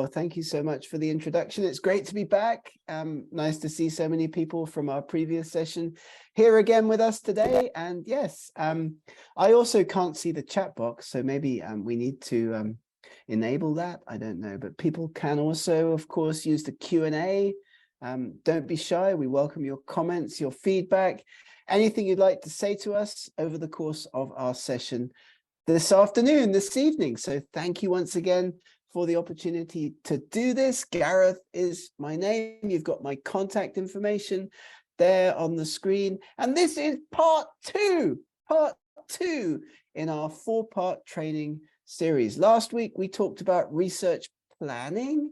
Well, thank you so much for the introduction. It's great to be back. Nice to see so many people from our previous session here again with us today. And yes, I also can't see the chat box, so maybe we need to enable that. I don't know, but people can also, of course, use the Q&A. Don't be shy. We welcome your comments, your feedback, anything you'd like to say to us over the course of our session this afternoon, this evening. So thank you once again for the opportunity to do this. Gareth is my name. You've got my contact information there on the screen. And this is part two in our 4-part training series. Last week, we talked about research planning,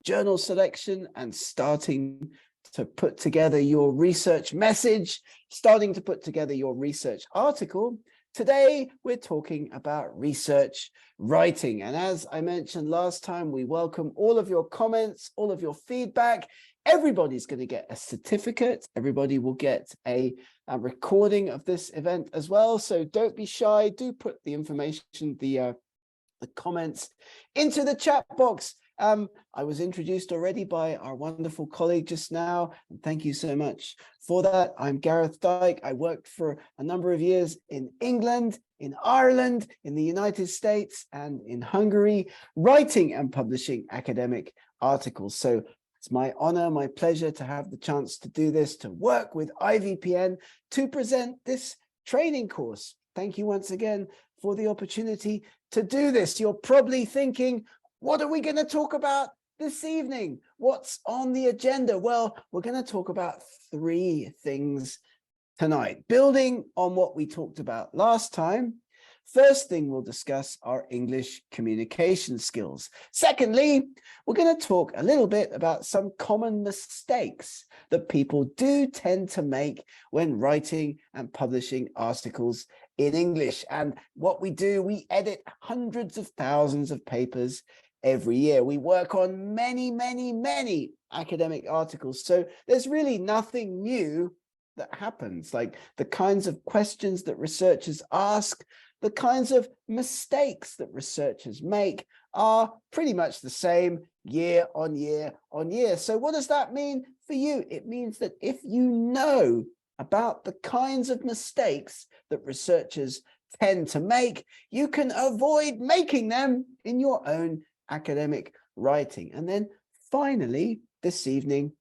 journal selection, and starting to put together your research message, starting to put together your research article. Today, we're talking about research writing. And as I mentioned last time, we welcome all of your comments, all of your feedback. Everybody's going to get a certificate. Everybody will get a recording of this event as well. So don't be shy. Do put the information, the comments into the chat box. I was introduced already by our wonderful colleague just now, and thank you so much for that. I'm Gareth Dyke. I worked for a number of years in England, in Ireland, in the United States, and in Hungary, writing and publishing academic articles. So it's my honor, my pleasure to have the chance to do this, to work with IVPN to present this training course. Thank you once again for the opportunity to do this. You're probably thinking, what are we going to talk about this evening? What's on the agenda? Well, we're going to talk about 3 things tonight, building on what we talked about last time. First thing we'll discuss are English communication skills. Secondly, we're going to talk a little bit about some common mistakes that people do tend to make when writing and publishing articles in English. And what we do, we edit hundreds of thousands of papers every year. We work on many, many, many academic articles. So there's really nothing new that happens. Like the kinds of questions that researchers ask, the kinds of mistakes that researchers make are pretty much the same year on year on year. So what does that mean for you? It means that if you know about the kinds of mistakes that researchers tend to make, you can avoid making them in your own academic writing. And then finally, this evening,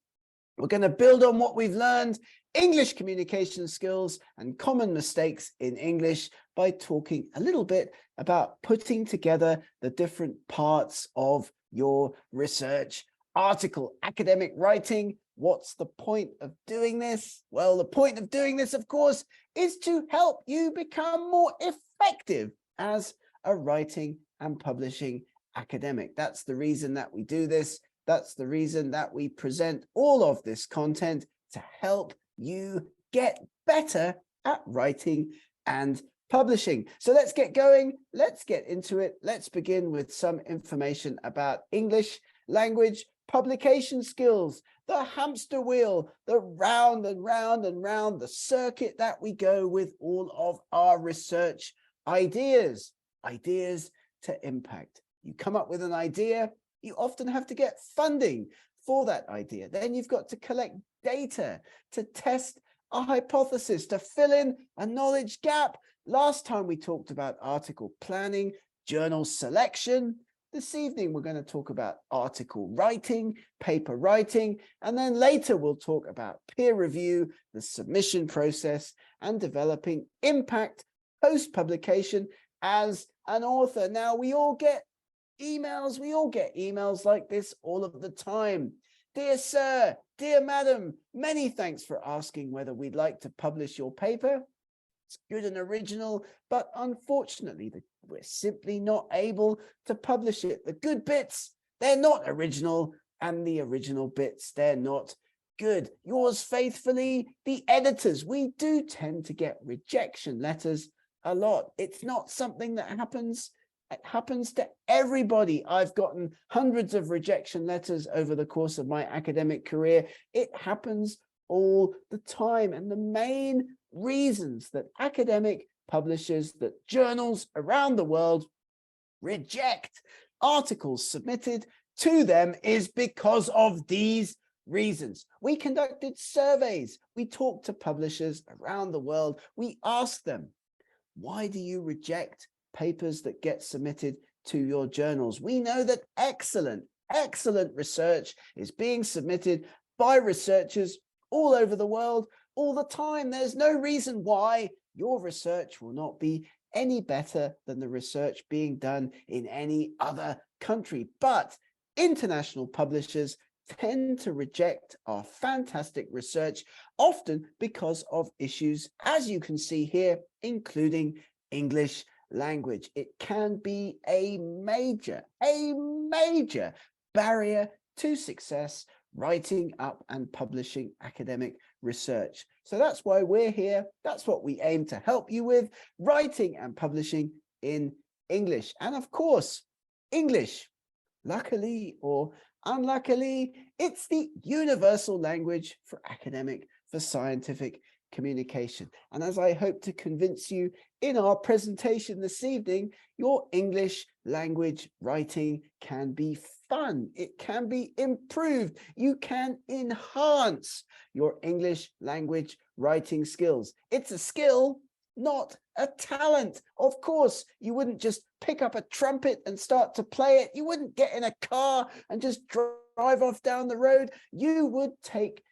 we're going to build on what we've learned, English communication skills and common mistakes in English, by talking a little bit about putting together the different parts of your research article, academic writing. What's the point of doing this? Well, the point of doing this, of course, is to help you become more effective as a writing and publishing academic. That's the reason that we do this. That's the reason that we present all of this content, to help you get better at writing and publishing. So let's get going. Let's get into it. Let's begin with some information about English language publication skills, the hamster wheel, the round and round and round, the circuit that we go with all of our research ideas to impact. You come up with an idea, you often have to get funding for that idea. Then you've got to collect data to test a hypothesis, to fill in a knowledge gap. Last time we talked about article planning, journal selection. This evening, we're going to talk about article writing, paper writing, and then later we'll talk about peer review, the submission process, and developing impact post-publication as an author. Now, we all get emails like this all of the time. Dear sir, dear madam, many thanks for asking whether we'd like to publish your paper. It's good and original, but unfortunately, we're simply not able to publish it. The good bits, they're not original, and the original bits, they're not good. Yours faithfully, the editors. We do tend to get rejection letters a lot. It's not something that happens. It happens to everybody. I've gotten hundreds of rejection letters over the course of my academic career. It happens all the time. And the main reasons that academic publishers, that journals around the world reject articles submitted to them is because of these reasons. We conducted surveys. We talked to publishers around the world. We asked them, why do you reject papers that get submitted to your journals? We know that excellent research is being submitted by researchers all over the world all the time. There's no reason why your research will not be any better than the research being done in any other country. But international publishers tend to reject our fantastic research, often because of issues, as you can see here, including English language. It can be a major barrier to success writing up and publishing academic research. So that's why we're here. That's what we aim to help you with, writing and publishing in English. And of course, English, luckily or unluckily, it's the universal language for academic, for scientific communication. And as I hope to convince you in our presentation this evening, your English language writing can be fun. It can be improved. You can enhance your English language writing skills. It's a skill, not a talent. Of course, you wouldn't just pick up a trumpet and start to play it. You wouldn't get in a car and just drive off down the road. You would take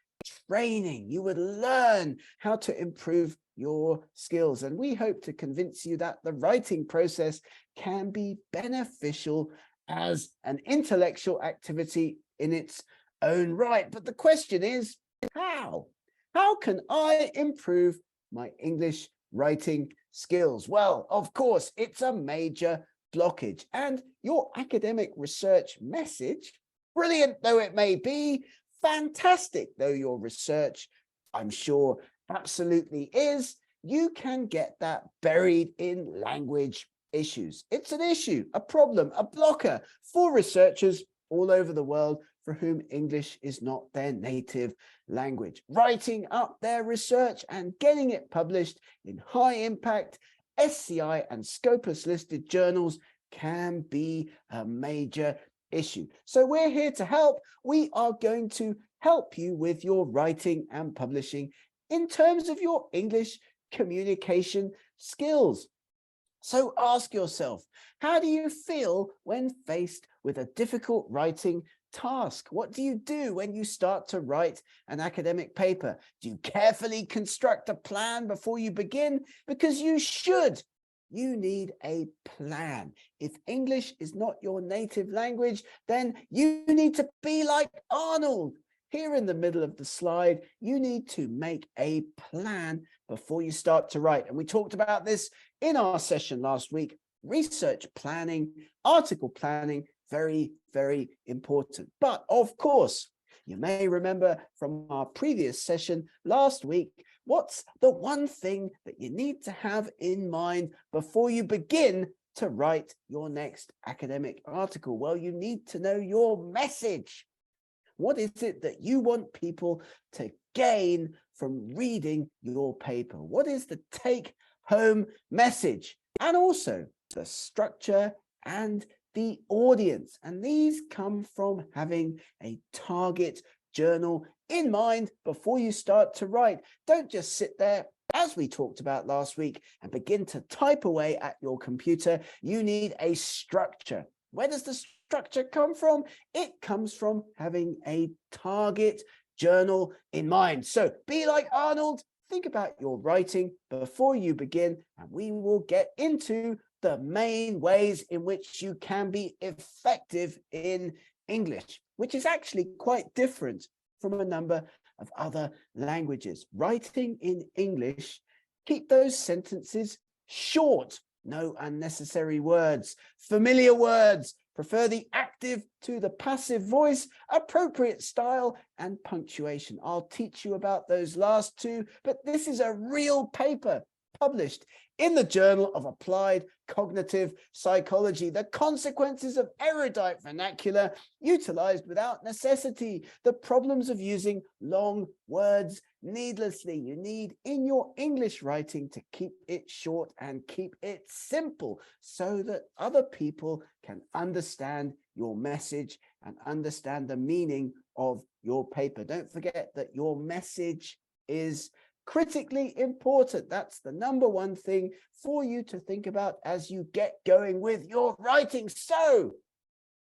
training. You would learn how to improve your skills. And we hope to convince you that the writing process can be beneficial as an intellectual activity in its own right. But the question is, how? How can I improve my English writing skills? Well, of course, it's a major blockage. And your academic research message, brilliant though it may be, fantastic though your research, I'm sure, absolutely is, you can get that buried in language issues. It's an issue, a problem, a blocker for researchers all over the world for whom English is not their native language. Writing up their research and getting it published in high impact SCI and Scopus listed journals can be a major issue. So we're here to help. We are going to help you with your writing and publishing in terms of your English communication skills. So ask yourself, how do you feel when faced with a difficult writing task? What do you do when you start to write an academic paper? Do you carefully construct a plan before you begin? Because you should. You need a plan. If English is not your native language, then you need to be like Arnold. Here in the middle of the slide, you need to make a plan before you start to write. And we talked about this in our session last week. Research planning, article planning, very, very important. But of course, you may remember from our previous session last week, what's the one thing that you need to have in mind before you begin to write your next academic article? Well, you need to know your message. What is it that you want people to gain from reading your paper? What is the take-home message? And also the structure and the audience. And these come from having a target journal in mind before you start to write. Don't just sit there, as we talked about last week, and begin to type away at your computer. You need a structure. Where does the structure come from? It comes from having a target journal in mind. So be like Arnold. Think about your writing before you begin, and we will get into the main ways in which you can be effective in English, which is actually quite different from a number of other languages. Writing in English, keep those sentences short, no unnecessary words, familiar words, prefer the active to the passive voice, appropriate style and punctuation. I'll teach you about those last two, but this is a real paper published in the Journal of Applied Cognitive Psychology. The consequences of erudite vernacular utilized without necessity, the problems of using long words needlessly. You need in your English writing to keep it short and keep it simple so that other people can understand your message and understand the meaning of your paper. Don't forget that your message is critically important. That's the number one thing for you to think about as you get going with your writing. So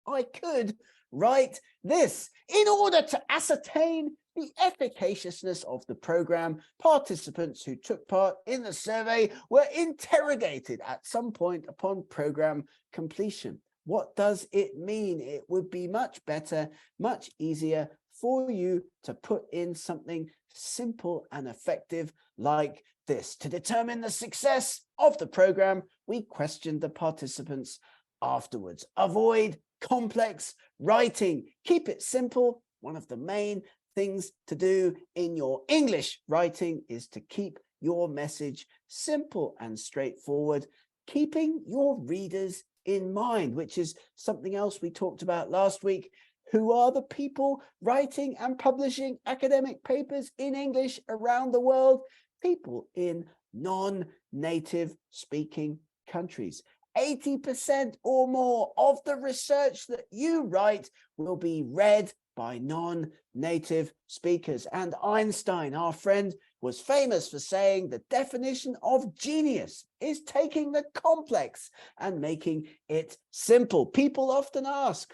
I could write this. In order to ascertain the efficaciousness of the program, participants who took part in the survey were interrogated at some point upon program completion. What does it mean? It would be much better, much easier for you to put in something simple and effective like this. To determine the success of the program, we questioned the participants afterwards. Avoid complex writing. Keep it simple. One of the main things to do in your English writing is to keep your message simple and straightforward, keeping your readers in mind, which is something else we talked about last week. Who are the people writing and publishing academic papers in English around the world? People in non-native speaking countries. 80% or more of the research that you write will be read by non-native speakers. And Einstein, our friend, was famous for saying the definition of genius is taking the complex and making it simple. People often ask,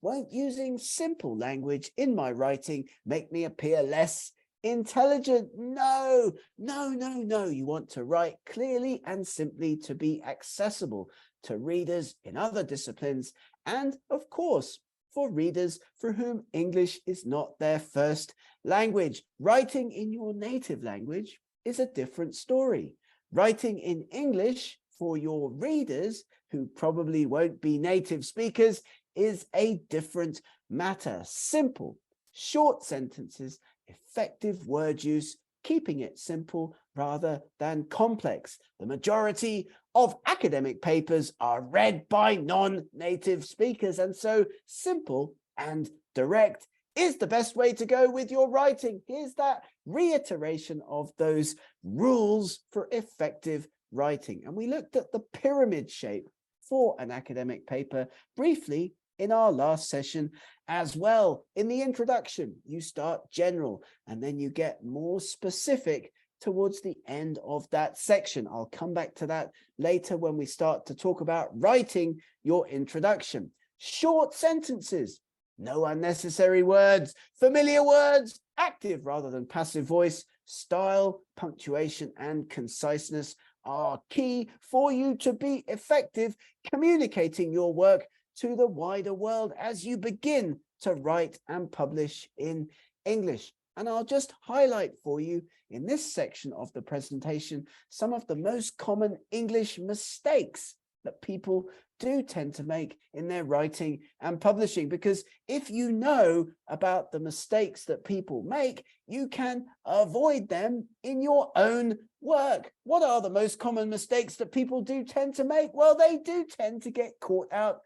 won't using simple language in my writing make me appear less intelligent? No, no, no, no. You want to write clearly and simply to be accessible to readers in other disciplines, and of course, for readers for whom English is not their first language. Writing in your native language is a different story. Writing in English for your readers who probably won't be native speakers is a different matter. Simple, short sentences, effective word use, keeping it simple rather than complex. The majority of academic papers are read by non-native speakers, and so simple and direct is the best way to go with your writing. Here's that reiteration of those rules for effective writing. And we looked at the pyramid shape for an academic paper briefly in our last session as well. In the introduction, you start general and then you get more specific towards the end of that section. I'll come back to that later when we start to talk about writing your introduction. Short sentences, no unnecessary words, familiar words, active rather than passive voice, style, punctuation, and conciseness are key for you to be effective communicating your work to the wider world as you begin to write and publish in English. And I'll just highlight for you in this section of the presentation some of the most common English mistakes that people do tend to make in their writing and publishing, because if you know about the mistakes that people make, you can avoid them in your own work. What are the most common mistakes that people do tend to make? Well, they do tend to get caught out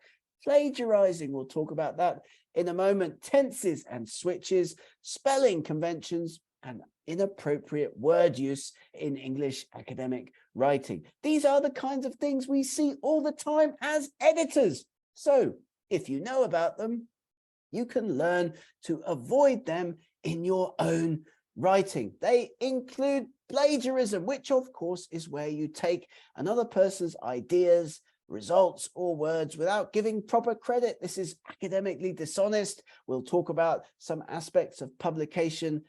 plagiarizing. We'll talk about that in a moment. Tenses and switches, spelling conventions, and inappropriate word use in English academic writing. These are the kinds of things we see all the time as editors. So if you know about them, you can learn to avoid them in your own writing. They include plagiarism, which of course is where you take another person's ideas, results, or words without giving proper credit. This is academically dishonest. We'll talk about some aspects of publication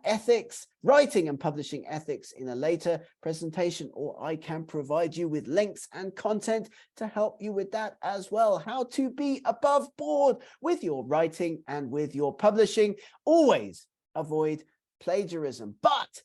ethics, writing and publishing ethics in a later presentation, or I can provide you with links and content to help you with that as well. How to be above board with your writing and with your publishing. Always avoid plagiarism. But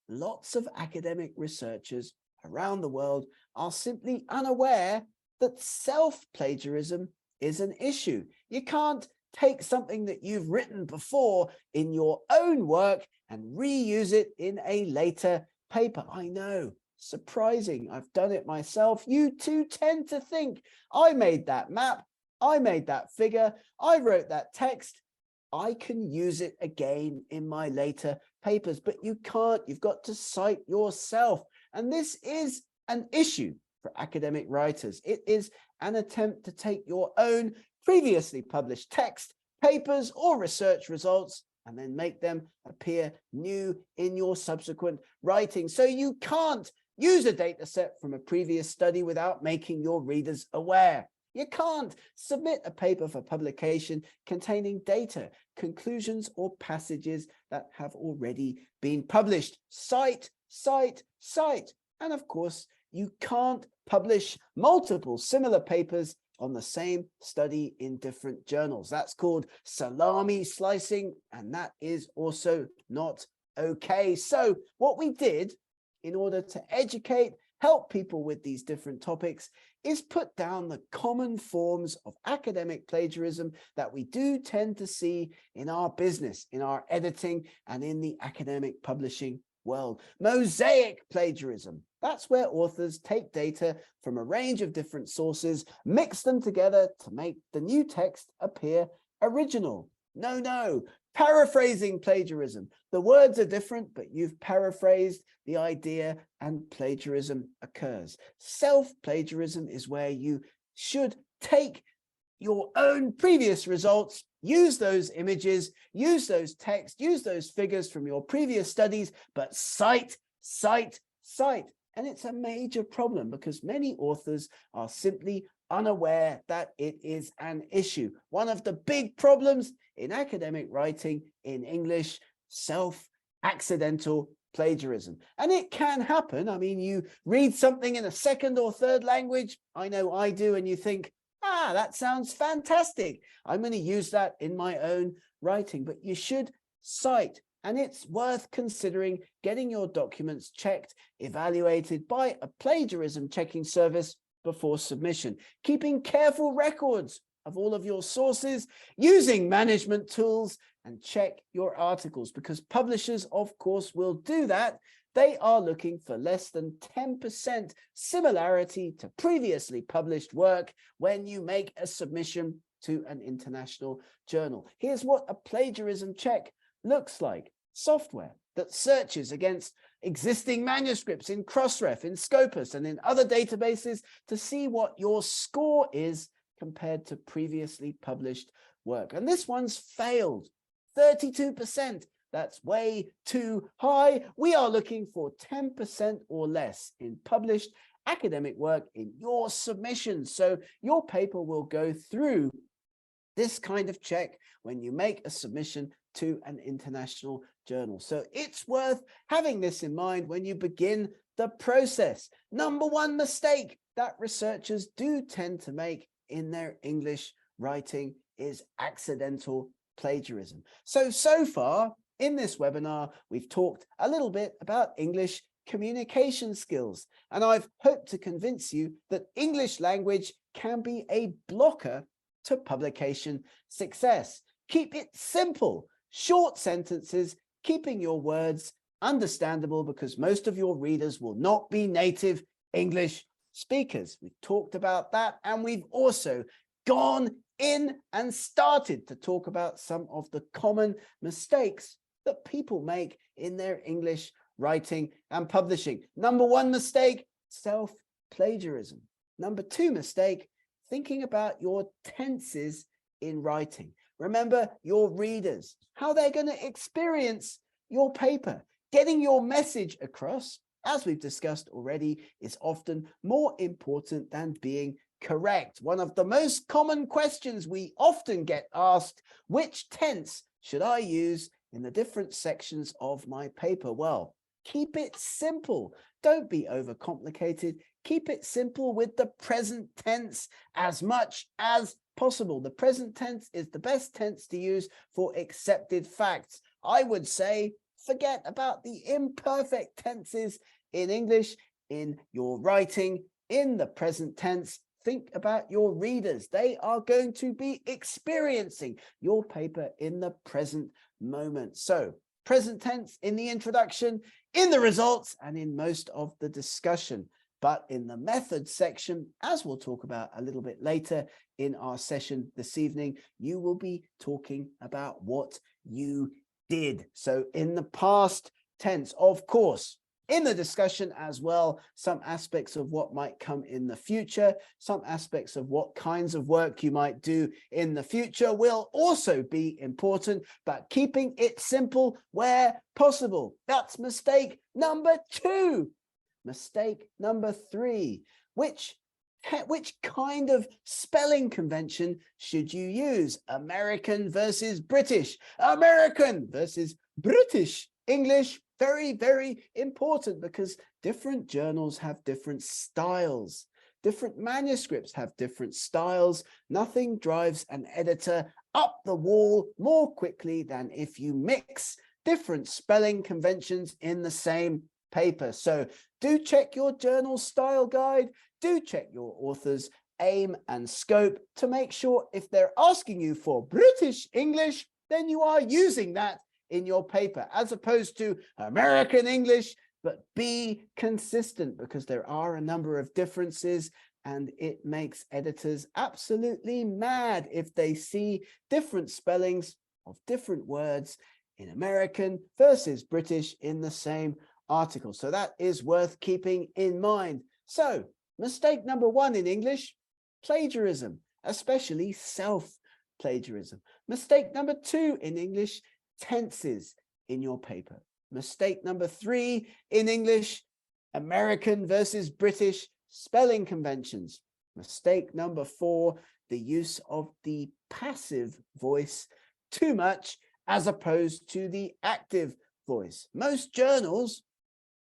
lots of academic researchers around the world are simply unaware that self-plagiarism is an issue. You can't take something that you've written before in your own work and reuse it in a later paper. I know, surprising. I've done it myself. You too tend to think, I made that map, I made that figure, I wrote that text, I can use it again in my later papers. But you can't. You've got to cite yourself. And this is an issue for academic writers. It is an attempt to take your own previously published text, papers, or research results and then make them appear new in your subsequent writing. So you can't use a data set from a previous study without making your readers aware. You can't submit a paper for publication containing data, conclusions, or passages that have already been published. Cite, cite, cite. And of course, you can't publish multiple similar papers on the same study in different journals. That's called salami slicing, and that is also not okay. So what we did in order to educate, help people with these different topics is put down the common forms of academic plagiarism that we do tend to see in our business, in our editing, and in the academic publishing world. Mosaic plagiarism. That's where authors take data from a range of different sources, mix them together to make the new text appear original. No. Paraphrasing plagiarism. The words are different, but you've paraphrased the idea and plagiarism occurs. Self-plagiarism is where you should take your own previous results, use those images, use those text, use those figures from your previous studies, but cite, cite, cite. And it's a major problem because many authors are simply unaware that it is an issue. One of the big problems in academic writing in English, self-accidental plagiarism. And it can happen. I mean, you read something in a second or third language, I know I do, and you think, that sounds fantastic. I'm going to use that in my own writing, but you should cite. And it's worth considering getting your documents checked, evaluated by a plagiarism checking service before submission, keeping careful records of all of your sources, using management tools, and check your articles because publishers, of course, will do that. They are looking for less than 10% similarity to previously published work when you make a submission to an international journal. Here's what a plagiarism check looks like. Software that searches against existing manuscripts in Crossref, in Scopus, and in other databases to see what your score is compared to previously published work. And this one's failed, 32%. That's way too high. We are looking for 10% or less in published academic work in your submission. So your paper will go through this kind of check when you make a submission to an international journal. So it's worth having this in mind when you begin the process. Number one mistake that researchers do tend to make in their English writing is accidental plagiarism. So far in this webinar, we've talked a little bit about English communication skills, and I've hoped to convince you that English language can be a blocker to publication success. Keep it simple, short sentences, keeping your words understandable because most of your readers will not be native English speakers. We've talked about that, and we've also gone in and started to talk about some of the common mistakes that people make in their English writing and publishing. Number one mistake, self-plagiarism. Number two mistake, thinking about your tenses in writing. Remember your readers, how they're going to experience your paper. Getting your message across, as we've discussed already, is often more important than being correct. One of the most common questions we often get asked, which tense should I use in the different sections of my paper? Well, keep it simple. Don't be overcomplicated. Keep it simple with the present tense as much as possible. The present tense is the best tense to use for accepted facts. I would say forget about the imperfect tenses in English in your writing. In the present tense, think about your readers. They are going to be experiencing your paper in the present moment. So present tense in the introduction, in the results, and in most of the discussion. But in the method section, as we'll talk about a little bit later in our session this evening, you will be talking about what you did. So in the past tense, of course, in the discussion as well. Some aspects of what might come in the future, some aspects of what kinds of work you might do in the future will also be important, but keeping it simple where possible. That's mistake number 2. Mistake number 3, which kind of spelling convention should you use? American versus British. American versus British. English, very, very important because different journals have different styles. Different manuscripts have different styles. Nothing drives an editor up the wall more quickly than if you mix different spelling conventions in the same paper. So do check your journal style guide. Do check your author's aim and scope to make sure if they're asking you for British English, then you are using that in your paper, as opposed to American English, but be consistent because there are a number of differences and it makes editors absolutely mad if they see different spellings of different words in American versus British in the same article. So that is worth keeping in mind. So mistake number 1 in English, plagiarism, especially self-plagiarism. Mistake number 2 in English, tenses in your paper. Mistake number 3 in English, American versus British spelling conventions. Mistake number 4, the use of the passive voice too much as opposed to the active voice. Most journals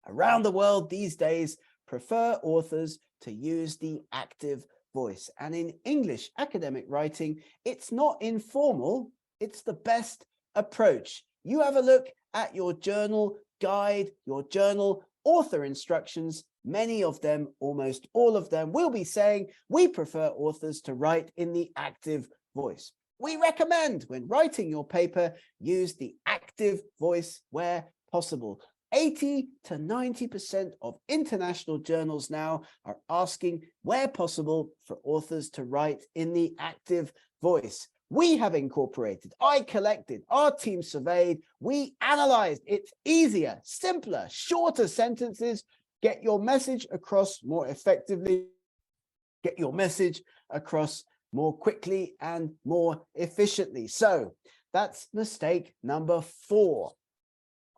around the world these days prefer authors to use the active voice. And in English academic writing, it's not informal, it's the best approach. You have a look at your journal guide, your journal author instructions. Many of them, almost all of them, will be saying we prefer authors to write in the active voice. We recommend when writing your paper, use the active voice where possible. 80 to 90% of international journals now are asking, where possible, for authors to write in the active voice. We have incorporated, I collected, our team surveyed, we analyzed. It's easier, simpler, shorter sentences. Get your message across more effectively. Get your message across more quickly and more efficiently. So that's mistake number 4.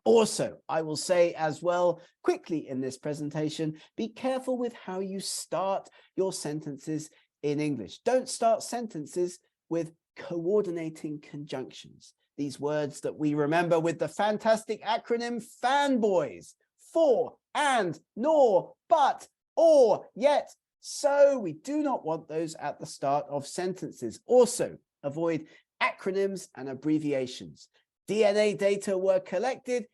Also, I will say as well quickly in this presentation, be careful with how you start your sentences in English. Don't start sentences with coordinating conjunctions. These words that we remember with the fantastic acronym FANBOYS: for, and, nor, but, or, yet. So we do not want those at the start of sentences. Also, avoid acronyms and abbreviations. DNA data were collected.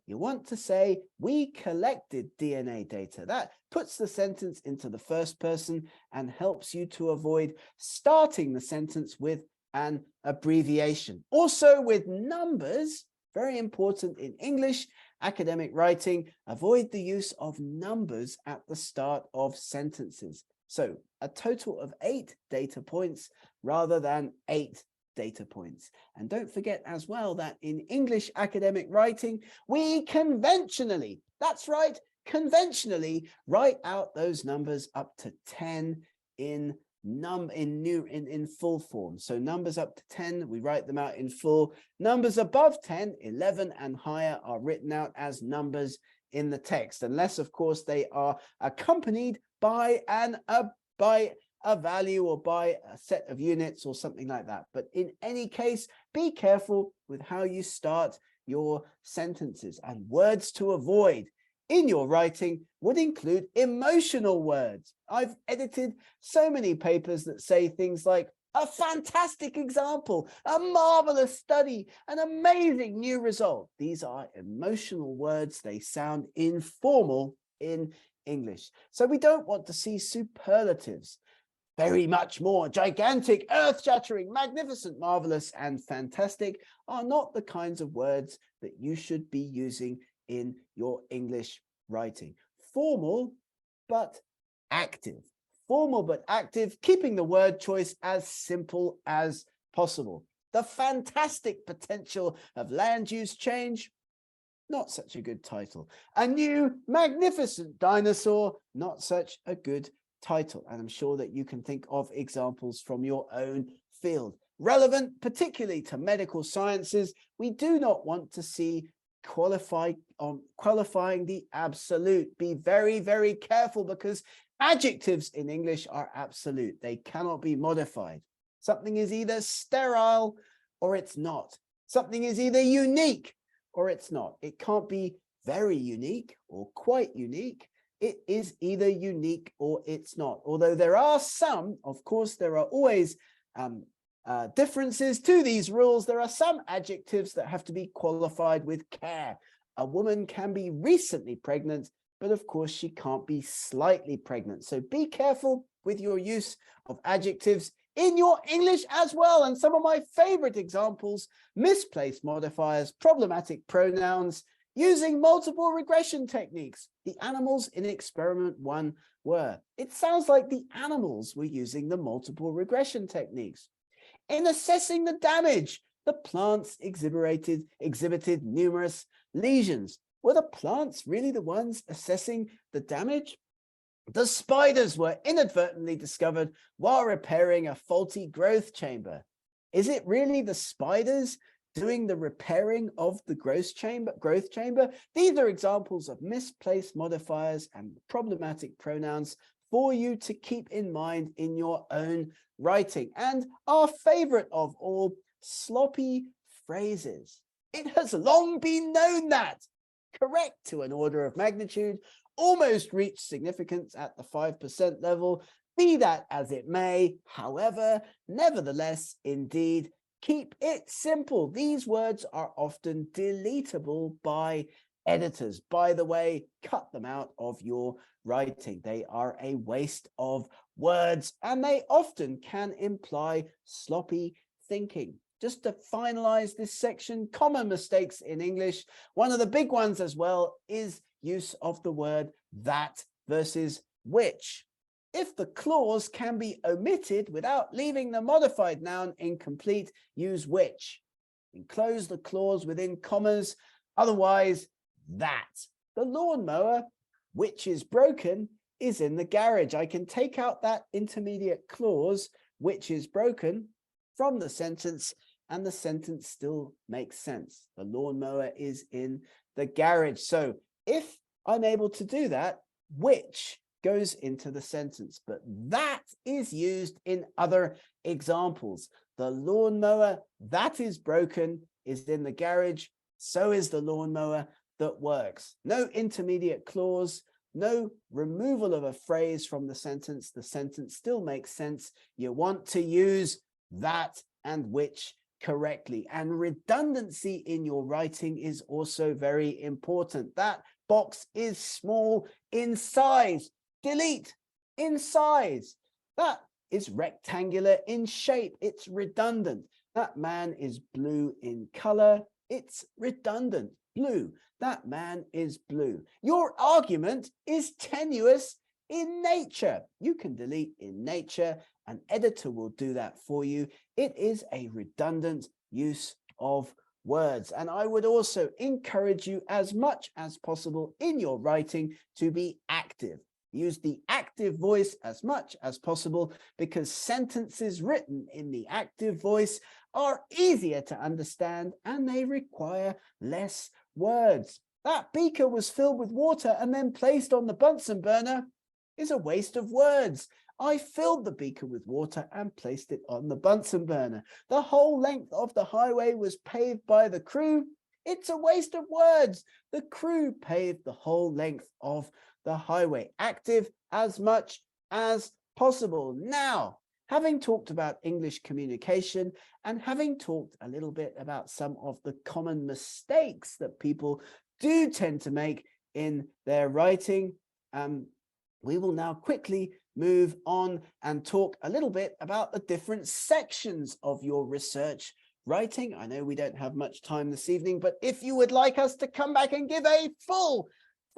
You want to say, we collected DNA data. That puts the sentence into the first person and helps you to avoid starting the sentence with an abbreviation. Also with numbers, very important in English academic writing, avoid the use of numbers at the start of sentences. So a total of 8 data points rather than 8 data points. And don't forget as well that in English academic writing, we conventionally, that's right, conventionally write out those numbers up to 10 in full form. So numbers up to 10, we write them out in full. Numbers above 10, 11 and higher are written out as numbers in the text, unless of course they are accompanied by a value or by a set of units or something like that. But in any case, be careful with how you start your sentences. And words to avoid in your writing would include emotional words. I've edited so many papers that say things like a fantastic example, a marvelous study, an amazing new result. These are emotional words. They sound informal in English. So we don't want to see superlatives. Very much more gigantic, earth-shattering, magnificent, marvelous, and fantastic are not the kinds of words that you should be using in your English writing. Formal, but active. Formal, but active, keeping the word choice as simple as possible. The fantastic potential of land use change, not such a good title. A new magnificent dinosaur, not such a good title. And I'm sure that you can think of examples from your own field. Relevant particularly to medical sciences, we do not want to see qualifying the absolute. Be very, very careful, because adjectives in English are absolute. They cannot be modified. Something is either sterile or it's not. Something is either unique or it's not. It can't be very unique or quite unique. It is either unique or it's not. Although there are some, of course, there are always differences to these rules. There are some adjectives that have to be qualified with care. A woman can be recently pregnant, but of course she can't be slightly pregnant. So be careful with your use of adjectives in your English as well. And some of my favorite examples: misplaced modifiers, problematic pronouns, using multiple regression techniques. The animals in experiment 1 were. It sounds like the animals were using the multiple regression techniques. In assessing the damage, the plants exhibited numerous lesions. Were the plants really the ones assessing the damage? The spiders were inadvertently discovered while repairing a faulty growth chamber. Is it really the spiders doing the repairing of the growth chamber? These are examples of misplaced modifiers and problematic pronouns for you to keep in mind in your own writing. And our favorite of all, sloppy phrases. It has long been known that correct to an order of magnitude almost reached significance at the 5% level. Be that as it may, however, nevertheless, indeed, keep it simple. These words are often deletable by editors. By the way, cut them out of your writing. They are a waste of words, and they often can imply sloppy thinking. Just to finalize this section, common mistakes in English. One of the big ones as well is use of the word that versus which. If the clause can be omitted without leaving the modified noun incomplete, use which. Enclose the clause within commas, otherwise that. The lawnmower, which is broken, is in the garage. I can take out that intermediate clause, which is broken, from the sentence, and the sentence still makes sense. The lawnmower is in the garage. So if I'm able to do that, which goes into the sentence, but that is used in other examples. The lawnmower that is broken is in the garage. So is the lawnmower that works. No intermediate clause, no removal of a phrase from the sentence. The sentence still makes sense. You want to use that and which correctly. And redundancy in your writing is also very important. That box is small in size. Delete in size. That is rectangular in shape. It's redundant. That man is blue in color. It's redundant. Blue. That man is blue. Your argument is tenuous in nature. You can delete in nature. An editor will do that for you. It is a redundant use of words. And I would also encourage you as much as possible in your writing to be active. Use the active voice as much as possible, because sentences written in the active voice are easier to understand and they require less words. That beaker was filled with water and then placed on the Bunsen burner is a waste of words. I filled the beaker with water and placed it on the Bunsen burner. The whole length of the highway was paved by the crew. It's a waste of words. The crew paved the whole length of the highway. Active as much as possible. Now, having talked about English communication and having talked a little bit about some of the common mistakes that people do tend to make in their writing, we will now quickly move on and talk a little bit about the different sections of your research writing. I know we don't have much time this evening, but if you would like us to come back and give a full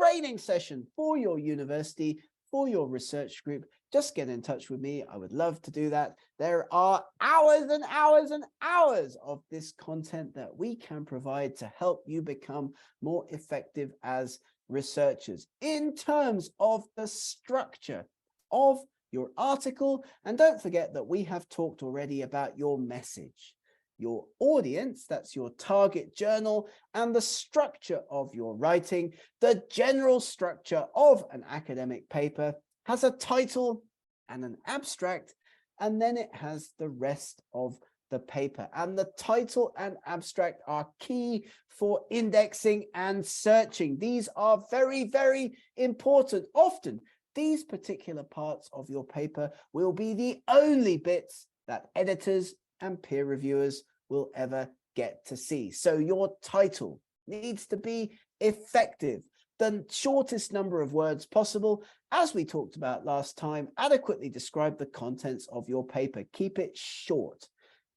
training session for your university, for your research group, just get in touch with me. I would love to do that. There are hours and hours and hours of this content that we can provide to help you become more effective as researchers in terms of the structure of your article. And don't forget that we have talked already about your message, your audience, that's your target journal, and the structure of your writing. The general structure of an academic paper has a title and an abstract, and then it has the rest of the paper. And the title and abstract are key for indexing and searching. These are very, very important. Often, these particular parts of your paper will be the only bits that editors and peer reviewers will ever get to see. So your title needs to be effective, the shortest number of words possible. As we talked about last time, adequately describe the contents of your paper. Keep it short.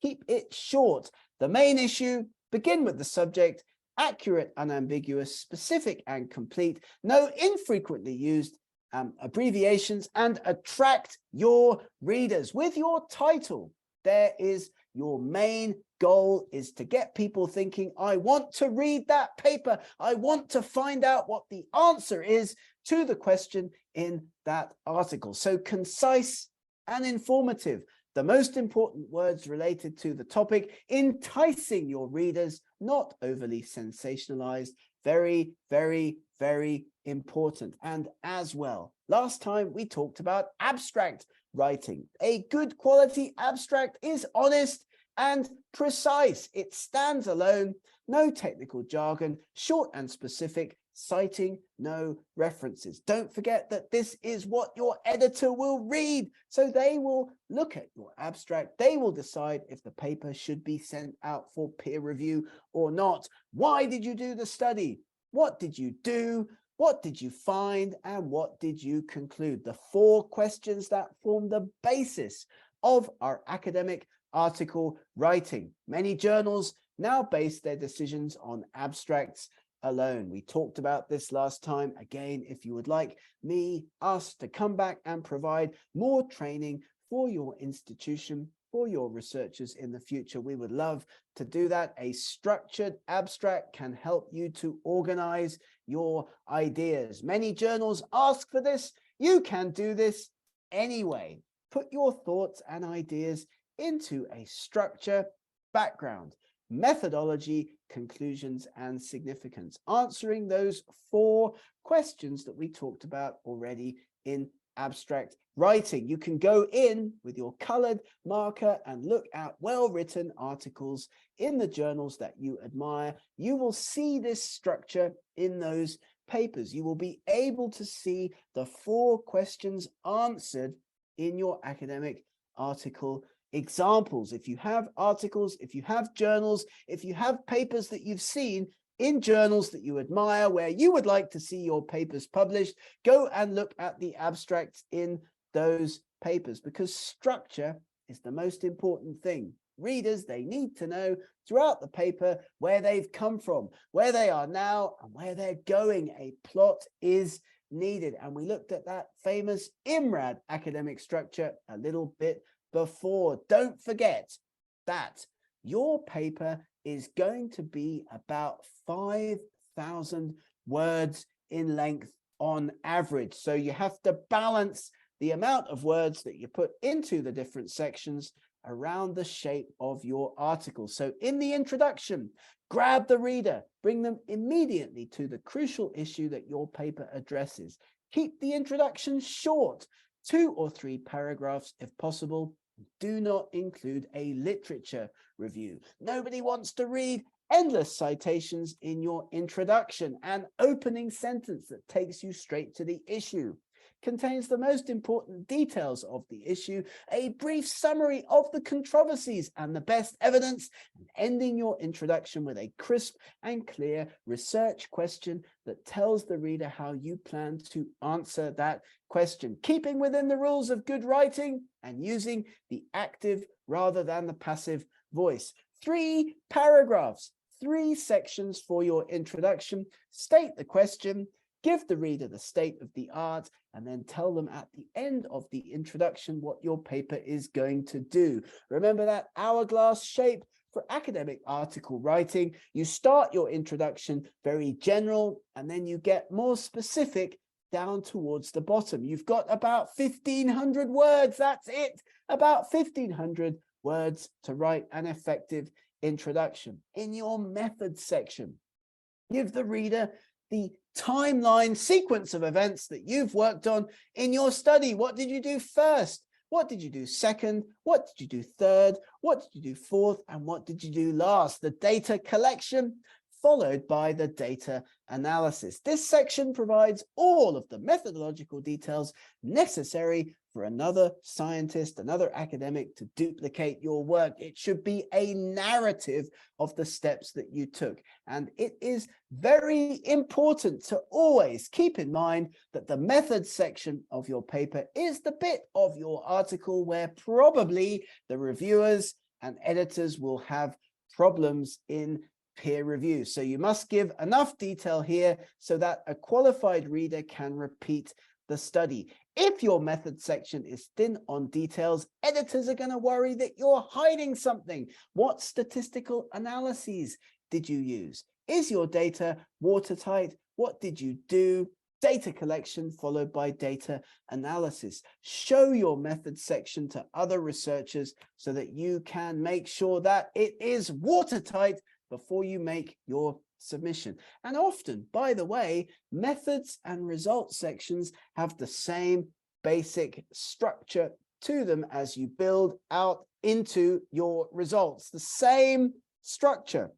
Keep it short. The main issue, begin with the subject, accurate, unambiguous, specific and complete, no infrequently used abbreviations, and attract your readers. With your title, there is your main goal is to get people thinking, I want to read that paper. I want to find out what the answer is to the question in that article. So concise and informative. The most important words related to the topic, enticing your readers, not overly sensationalized. Very, very, very important. And as well, last time we talked about abstract writing. A good quality abstract is honest and precise. It stands alone, no technical jargon, short and specific, citing no references. Don't forget that this is what your editor will read. So they will look at your abstract. They will decide if the paper should be sent out for peer review or not. Why did you do the study? What did you do? What did you find? And what did you conclude? The 4 questions that form the basis of our academic article writing. Many journals now base their decisions on abstracts alone. We talked about this last time. Again, if you would like us to come back and provide more training for your institution, for your researchers in the future, we would love to do that. A structured abstract can help you to organize your ideas. Many journals ask for this. You can do this anyway. Put your thoughts and ideas into a structure, background, methodology, conclusions, and significance, answering those 4 questions that we talked about already in abstract writing. You can go in with your colored marker and look at well-written articles in the journals that you admire. You will see this structure in those papers. You will be able to see the 4 questions answered in your academic article examples. If you have articles, if you have journals, if you have papers that you've seen in journals that you admire, where you would like to see your papers published, go and look at the abstracts in those papers, because structure is the most important thing. Readers, they need to know throughout the paper where they've come from, where they are now, and where they're going. A plot is needed. And we looked at that famous IMRAD academic structure a little bit before. Don't forget that your paper is going to be about 5,000 words in length on average. So you have to balance the amount of words that you put into the different sections around the shape of your article. So in the introduction, grab the reader, bring them immediately to the crucial issue that your paper addresses. Keep the introduction short, 2 or 3 paragraphs if possible. Do not include a literature review. Nobody wants to read endless citations in your introduction. An opening sentence that takes you straight to the issue contains the most important details of the issue, a brief summary of the controversies and the best evidence, and ending your introduction with a crisp and clear research question that tells the reader how you plan to answer that question, keeping within the rules of good writing and using the active rather than the passive voice. 3 paragraphs, 3 sections for your introduction. State the question, Give the reader the state of the art, and then tell them at the end of the introduction what your paper is going to do. Remember that hourglass shape for academic article writing. You start your introduction very general, and then you get more specific down towards the bottom. You've got about 1,500 words. That's it. About 1,500 words to write an effective introduction. In your methods section, give the reader the timeline sequence of events that you've worked on in your study. What did you do first? What did you do second? What did you do third? What did you do fourth? And what did you do last? The data collection, followed by the data analysis. This section provides all of the methodological details necessary for another scientist, another academic to duplicate your work. It should be a narrative of the steps that you took. And it is very important to always keep in mind that the methods section of your paper is the bit of your article where probably the reviewers and editors will have problems in peer review. So you must give enough detail here so that a qualified reader can repeat the study. If your method section is thin on details, editors are going to worry that you're hiding something. What statistical analyses did you use? Is your data watertight? What did you do? Data collection followed by data analysis. Show your method section to other researchers so that you can make sure that it is watertight before you make your submission. And often, by the way, methods and results sections have the same basic structure to them as you build out into your results. The same structure,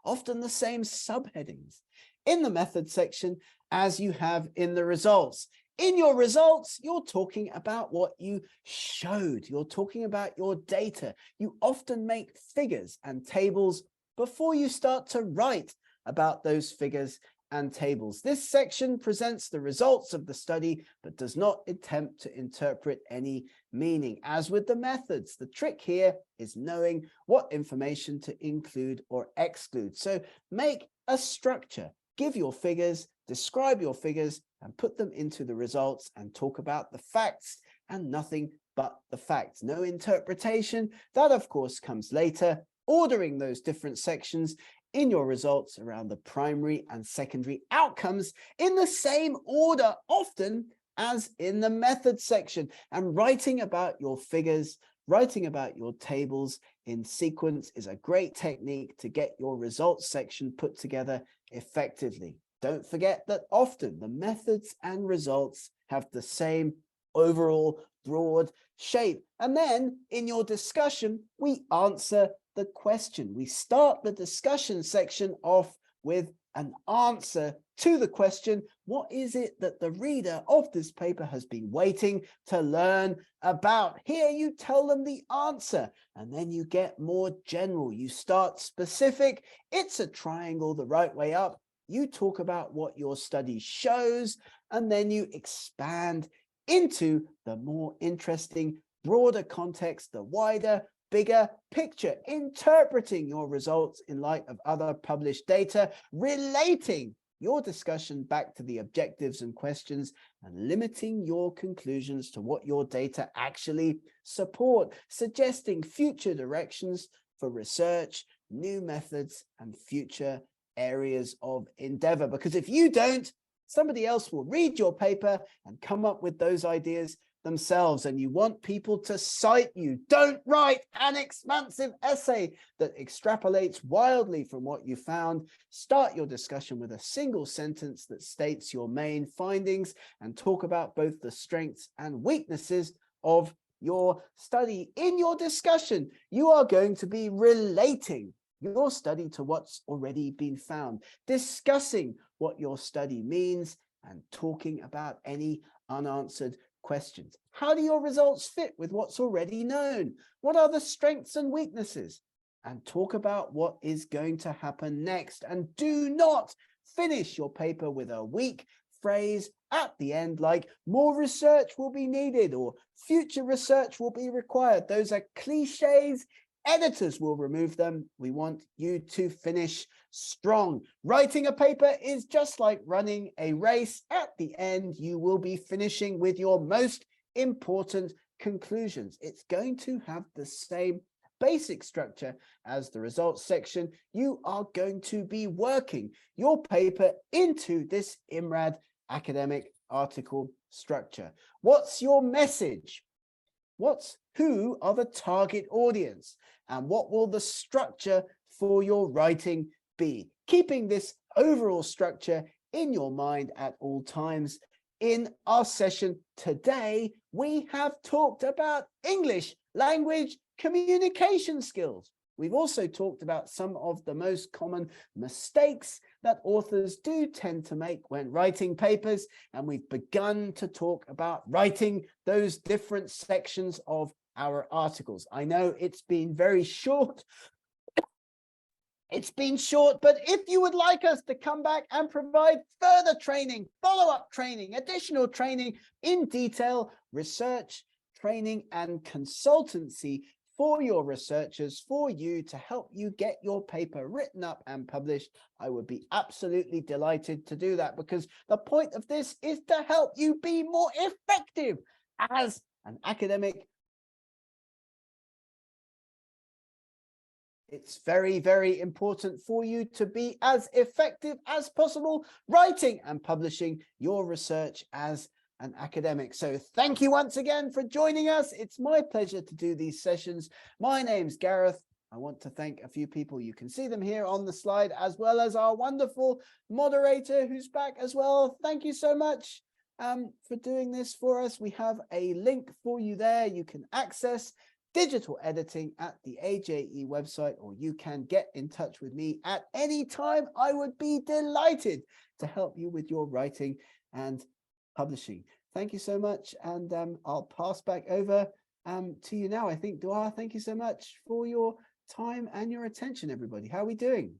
often the same subheadings in the method section as you have in the results. In your results, you're talking about what you showed. You're talking about your data. You often make figures and tables before you start to write about those figures and tables. This section presents the results of the study, but does not attempt to interpret any meaning. As with the methods, the trick here is knowing what information to include or exclude. So make a structure, give your figures, describe your figures, and put them into the results and talk about the facts and nothing but the facts. No interpretation. That, of course, comes later. Ordering those different sections in your results around the primary and secondary outcomes in the same order often as in the method section, and writing about your figures, writing about your tables in sequence is a great technique to get your results section put together effectively. Don't forget that often the methods and results have the same overall broad shape. And then in your discussion, we answer the question. We start the discussion section off with an answer to the question, what is it that the reader of this paper has been waiting to learn about? Here you tell them the answer, and then you get more general. You start specific. It's a triangle the right way up. You talk about what your study shows, and then you expand into the more interesting, broader context, the wider, bigger picture, interpreting your results in light of other published data, relating your discussion back to the objectives and questions, and limiting your conclusions to what your data actually support, suggesting future directions for research, new methods, and future areas of endeavor. Because if you don't, somebody else will read your paper and come up with those ideas themselves, and you want people to cite you. Don't write an expansive essay that extrapolates wildly from what you found. Start your discussion with a single sentence that states your main findings and talk about both the strengths and weaknesses of your study. In your discussion, you are going to be relating your study to what's already been found, discussing what your study means, and talking about any unanswered questions. How do your results fit with what's already known? What are the strengths and weaknesses? And talk about what is going to happen next. And do not finish your paper with a weak phrase at the end like more research will be needed or future research will be required. Those are cliches editors will remove them. We want you to finish strong. Writing a paper is just like running a race. At the end, you will be finishing with your most important conclusions. It's going to have the same basic structure as the results section. You are going to be working your paper into this IMRAD academic article structure. What's your message? Who are the target audience? And what will the structure for your writing be? Keeping this overall structure in your mind at all times. In our session today, we have talked about English language communication skills. We've also talked about some of the most common mistakes that authors do tend to make when writing papers, and we've begun to talk about writing those different sections of our articles. I know it's been very short. It's been short, but if you would like us to come back and provide further training, follow-up training, additional training in detail, research, training, and consultancy for your researchers, for you to help you get your paper written up and published, I would be absolutely delighted to do that, because the point of this is to help you be more effective as an academic. It's very, very important for you to be as effective as possible writing and publishing your research as an academic. So thank you once again for joining us. It's my pleasure to do these sessions. My name's Gareth. I want to thank a few people. You can see them here on the slide, as well as our wonderful moderator who's back as well. Thank you so much for doing this for us. We have a link for you there. You can access digital editing at the AJE website, or you can get in touch with me at any time. I would be delighted to help you with your writing and publishing. Thank you so much, and I'll pass back over to you now. I think, Dua, thank you so much for your time and your attention, everybody. How are we doing?